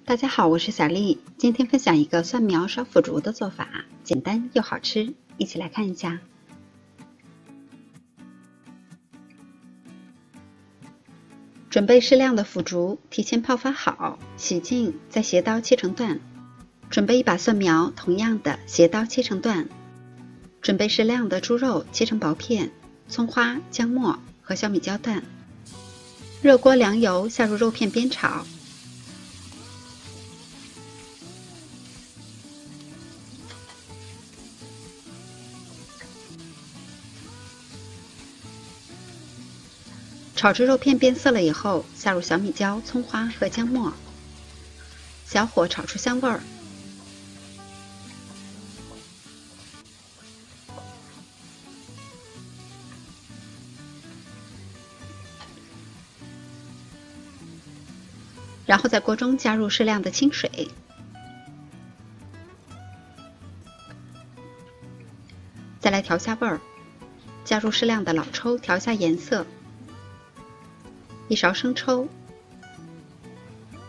大家好，我是小丽，今天分享一个蒜苗烧腐竹的做法，简单又好吃，一起来看一下。准备适量的腐竹，提前泡发好，洗净，再斜刀切成段。准备一把蒜苗，同样的斜刀切成段。准备适量的猪肉，切成薄片，葱花、姜末和小米椒段。热锅凉油，下入肉片煸炒。炒至肉片变色了以后，下入小米椒、葱花和姜末，小火炒出香味儿。然后在锅中加入适量的清水，再来调下味儿，加入适量的老抽调下颜色。1勺生抽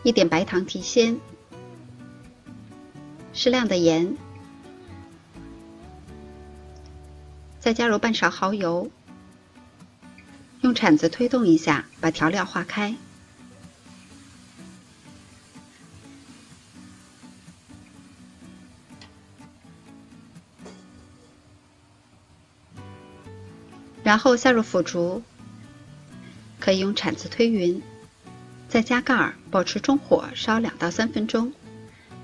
，1点白糖提鲜，适量的盐，再加入半勺蚝油，用铲子推动一下，把调料化开。然后下入腐竹。可以用铲子推匀，再加盖儿，保持中火烧2到3分钟，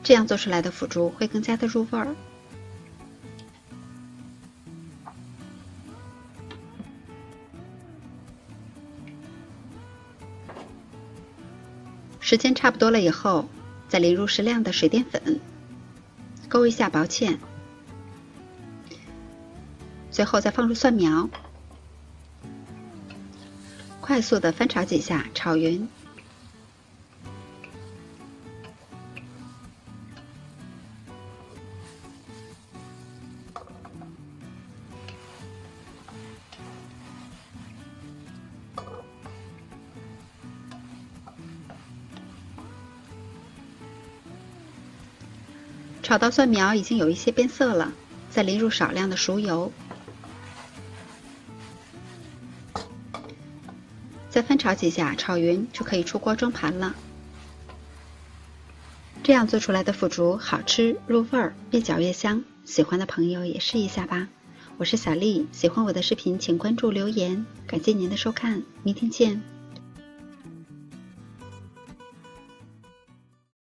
这样做出来的腐竹会更加的入味儿。时间差不多了以后，再淋入适量的水淀粉，勾一下薄芡，最后再放入蒜苗。快速的翻炒几下，炒匀。炒到蒜苗已经有一些变色了，再淋入少量的熟油。再翻炒几下，炒匀就可以出锅装盘了。这样做出来的腐竹好吃入味儿，越嚼越香。喜欢的朋友也试一下吧。我是小丽，喜欢我的视频请关注留言，感谢您的收看，明天见。